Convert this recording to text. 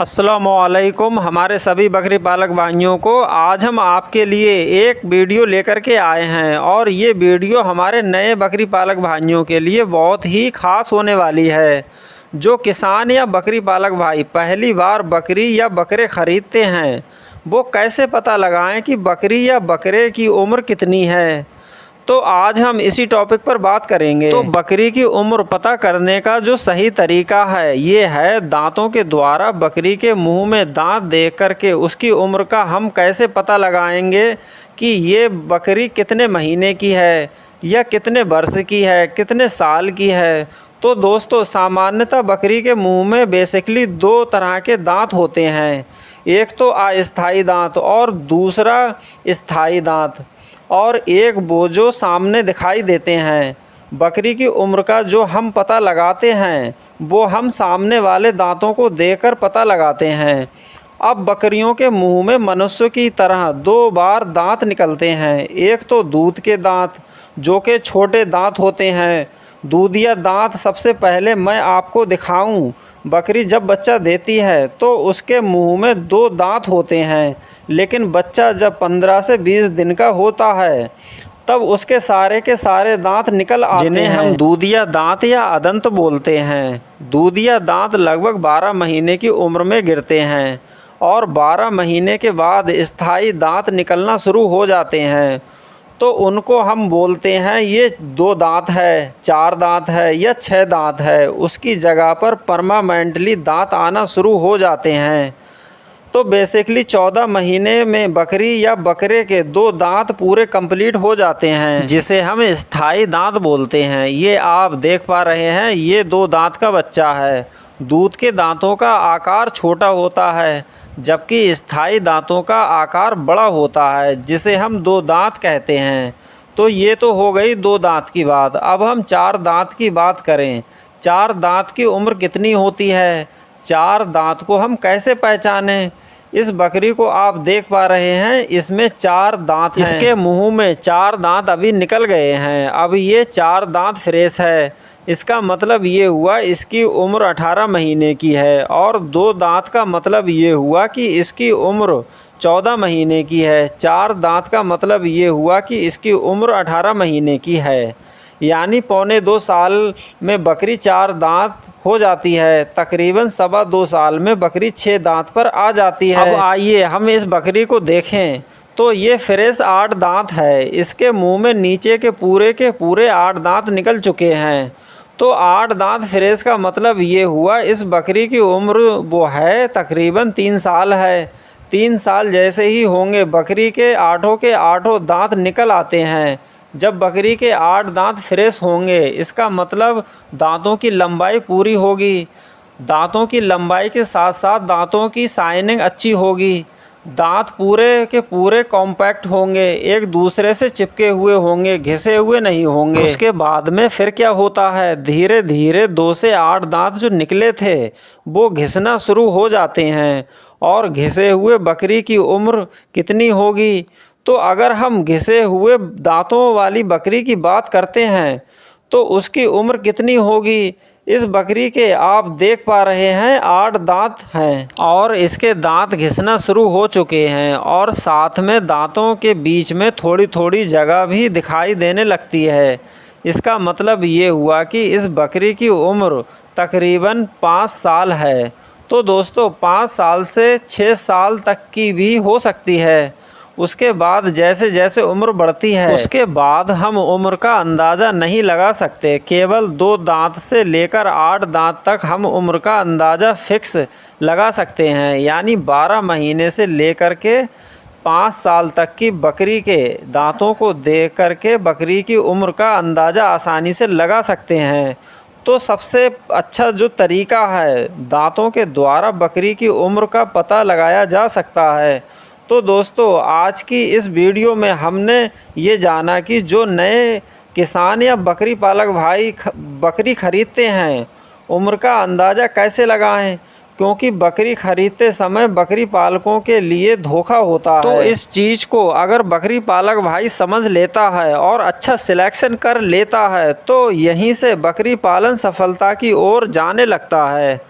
अस्सलामुअलैकुम हमारे सभी बकरी पालक भाइयों को। आज हम आपके लिए एक वीडियो लेकर के आए हैं और ये वीडियो हमारे नए बकरी पालक भाइयों के लिए बहुत ही ख़ास होने वाली है। जो किसान या बकरी पालक भाई पहली बार बकरी या बकरे ख़रीदते हैं वो कैसे पता लगाएं कि बकरी या बकरे की उम्र कितनी है, तो आज हम इसी टॉपिक पर बात करेंगे। तो बकरी की उम्र पता करने का जो सही तरीका है ये है दांतों के द्वारा बकरी के मुंह में दांत देख करके उसकी उम्र का हम कैसे पता लगाएंगे कि ये बकरी कितने महीने की है या कितने वर्ष की है, कितने साल की है। तो दोस्तों, सामान्यतः बकरी के मुंह में बेसिकली दो तरह के दांत होते हैं, एक तो अस्थायी दांत और दूसरा स्थायी दांत, और एक वो जो सामने दिखाई देते हैं। बकरी की उम्र का जो हम पता लगाते हैं वो हम सामने वाले दांतों को देखकर पता लगाते हैं। अब बकरियों के मुंह में मनुष्य की तरह दो बार दांत निकलते हैं, एक तो दूध के दांत जो कि छोटे दांत होते हैं। दूधिया दांत सबसे पहले मैं आपको दिखाऊं। बकरी जब बच्चा देती है तो उसके मुंह में दो दांत होते हैं, लेकिन बच्चा जब 15 से 20 दिन का होता है तब उसके सारे के सारे दांत निकल आते हैं, जिन्हें हम दूधिया दांत या अदंत बोलते हैं। दूधिया दांत लगभग 12 महीने की उम्र में गिरते हैं और 12 महीने के बाद स्थायी दांत निकलना शुरू हो जाते हैं। तो उनको हम बोलते हैं ये 2 दांत है, 4 दांत है या 6 दांत है, उसकी जगह पर परमानेंटली दांत आना शुरू हो जाते हैं। तो बेसिकली 14 महीने में बकरी या बकरे के 2 दांत पूरे कंप्लीट हो जाते हैं, जिसे हम स्थायी दांत बोलते हैं। ये आप देख पा रहे हैं, ये 2 दांत का बच्चा है। दूध के दांतों का आकार छोटा होता है जबकि स्थायी दांतों का आकार बड़ा होता है, जिसे हम 2 दांत कहते हैं। तो ये तो हो गई 2 दांत की बात। अब हम 4 दांत की बात करें। 4 दांत की उम्र कितनी होती है, 4 दांत को हम कैसे पहचानें। इस बकरी को आप देख पा रहे हैं, इसमें 4 दांत हैं। इसके मुंह में 4 दांत अभी निकल गए हैं। अब ये 4 दांत फ्रेश है, इसका मतलब ये हुआ इसकी उम्र 18 महीने की है। और 2 दांत का मतलब ये हुआ कि इसकी उम्र 14 महीने की है। 4 दांत का मतलब ये हुआ कि इसकी उम्र 18 महीने की है। यानी पौने 2 साल में बकरी 4 दांत हो जाती है। तकरीबन 2.25 साल में बकरी 6 दांत पर आ जाती है। अब आइए हम इस बकरी को देखें। तो ये फ्रेश 8 दांत है। इसके मुंह में नीचे के पूरे 8 दांत निकल चुके हैं। तो 8 दांत फ्रेश का मतलब ये हुआ इस बकरी की उम्र वो है तकरीबन 3 साल है। 3 साल जैसे ही होंगे बकरी के 8 दांत निकल आते हैं। जब बकरी के 8 दांत फ्रेश होंगे इसका मतलब दांतों की लंबाई पूरी होगी। दांतों की लंबाई के साथ साथ दांतों की शाइनिंग अच्छी होगी। दांत पूरे के पूरे कॉम्पैक्ट होंगे, एक दूसरे से चिपके हुए होंगे, घिसे हुए नहीं होंगे। उसके बाद में फिर क्या होता है, धीरे धीरे 2 से 8 दांत जो निकले थे वो घिसना शुरू हो जाते हैं। और घिसे हुए बकरी की उम्र कितनी होगी, तो अगर हम घिसे हुए दांतों वाली बकरी की बात करते हैं तो उसकी उम्र कितनी होगी। इस बकरी के आप देख पा रहे हैं 8 दांत हैं और इसके दांत घिसना शुरू हो चुके हैं और साथ में दांतों के बीच में थोड़ी थोड़ी जगह भी दिखाई देने लगती है। इसका मतलब ये हुआ कि इस बकरी की उम्र तकरीबन 5 साल है। तो दोस्तों, 5 साल से 6 साल तक की भी हो सकती है। उसके बाद जैसे जैसे उम्र बढ़ती है उसके बाद हम उम्र का अंदाज़ा नहीं लगा सकते। केवल 2 दांत से लेकर 8 दांत तक हम उम्र का अंदाज़ा फिक्स लगा सकते हैं। यानी 12 महीने से लेकर के 5 साल तक की बकरी के दांतों को देख कर के बकरी की उम्र का अंदाज़ा आसानी से लगा सकते हैं। तो सबसे अच्छा जो तरीका है, दांतों के द्वारा बकरी की उम्र का पता लगाया जा सकता है। तो दोस्तों, आज की इस वीडियो में हमने ये जाना कि जो नए किसान या बकरी पालक भाई बकरी ख़रीदते हैं उम्र का अंदाज़ा कैसे लगाएं, क्योंकि बकरी ख़रीदते समय बकरी पालकों के लिए धोखा होता है। तो इस चीज़ को अगर बकरी पालक भाई समझ लेता है और अच्छा सिलेक्शन कर लेता है तो यहीं से बकरी पालन सफलता की ओर जाने लगता है।